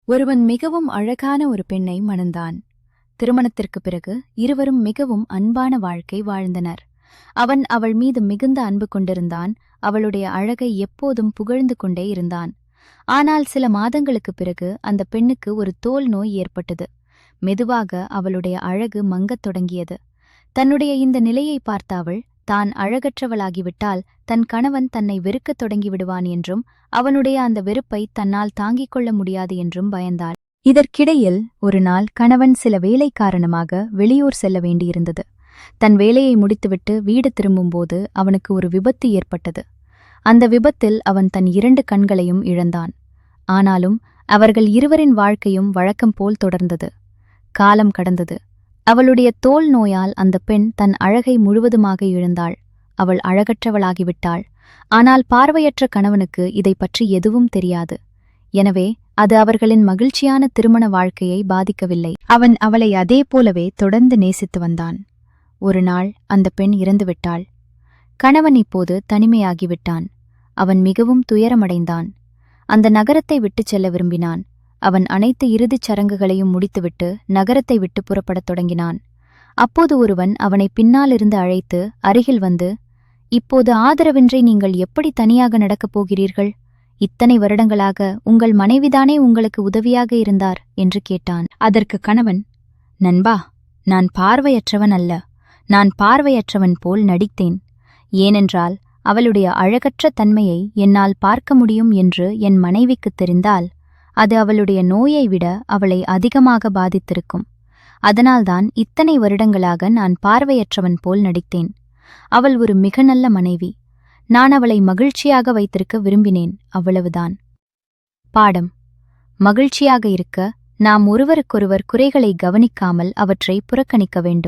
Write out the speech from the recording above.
ஒருவன் மிகவும் அழகான ஒரு பெண்ணை மணந்தான். திருமணத்திற்குப் பிறகு இருவரும் மிகவும் அன்பான வாழ்க்கை வாழ்ந்தனர். அவன் அவள் மீது மிகுந்த அன்பு கொண்டிருந்தான். அவளுடைய அழகை எப்போதும் புகழ்ந்து கொண்டே இருந்தான். ஆனால் சில மாதங்களுக்குப் பிறகு அந்த பெண்ணுக்கு ஒரு தோல் நோய் ஏற்பட்டது. மெதுவாக அவளுடைய அழகு மங்கத் தொடங்கியது. தன்னுடைய இந்த நிலையை பார்த்த அவள் தான் அழகற்றவளாகிவிட்டால் தன் கணவன் தன்னை வெறுக்கத் தொடங்கிவிடுவான் என்றும் அவனுடைய அந்த வெறுப்பை தன்னால் தாங்கிக் கொள்ள முடியாது என்றும் பயந்தாள். இதற்கிடையில் ஒரு நாள் கணவன் சில வேலை காரணமாக வெளியூர் செல்ல வேண்டியிருந்தது. தன் வேலையை முடித்துவிட்டு வீடு திரும்பும்போது அவனுக்கு ஒரு விபத்து ஏற்பட்டது. அந்த விபத்தில் அவன் தன் 2 கண்களையும் இழந்தான். ஆனாலும் அவர்கள் இருவரின் வாழ்க்கையும் வழக்கம் போல் தொடர்ந்தது. காலம் கடந்தது. அவளுடைய தோல் நோயால் அந்த பெண் தன் அழகை முழுவதுமாக இழந்தாள். அவள் அழகற்றவளாகிவிட்டாள். ஆனால் பார்வையற்ற கணவனுக்கு இதை பற்றி எதுவும் தெரியாது. எனவே அது அவர்களின் மகிழ்ச்சியான திருமண வாழ்க்கையை பாதிக்கவில்லை. அவன் அவளை அதே போலவே தொடர்ந்து நேசித்து வந்தான். ஒரு நாள் அந்த பெண் இறந்துவிட்டாள். கணவன் இப்போது தனிமையாகிவிட்டான். அவன் மிகவும் துயரமடைந்தான். அந்த நகரத்தை விட்டுச் செல்ல விரும்பினான். அவன் அனைத்து இறுதிச் சடங்குகளையும் முடித்துவிட்டு நகரத்தை விட்டு புறப்படத் தொடங்கினான். அப்போது ஒருவன் அவனை பின்னாலிருந்து அழைத்து அருகில் வந்து, "இப்போது ஆதரவின்றி நீங்கள் எப்படி தனியாக நடக்கப் போகிறீர்கள்? இத்தனை வருடங்களாக உங்கள் மனைவிதானே உங்களுக்கு உதவியாக இருந்தார்" என்று கேட்டான். அதற்கு கணவன், "நண்பா, நான் பார்வையற்றவன் அல்ல. நான் பார்வையற்றவன் போல் நடித்தேன். ஏனென்றால் அவளுடைய அழகற்ற தன்மையை என்னால் பார்க்க முடியும் என்று என் மனைவிக்குத் தெரிந்தால் அது அவளுடைய நோயை விட அவளை அதிகமாக பாதித்திருக்கும். அதனால்தான் இத்தனை வருடங்களாக நான் பார்வையற்றவன் போல் நடித்தேன். அவள் ஒரு மிக நல்ல மனைவி. நான் அவளை மகிழ்ச்சியாக வைத்திருக்க விரும்பினேன், அவ்வளவுதான்." பாடம்: மகிழ்ச்சியாக இருக்க நாம் ஒருவருக்கொருவர் குறைகளை கவனிக்காமல் அவற்றை புறக்கணிக்க வேண்டும்.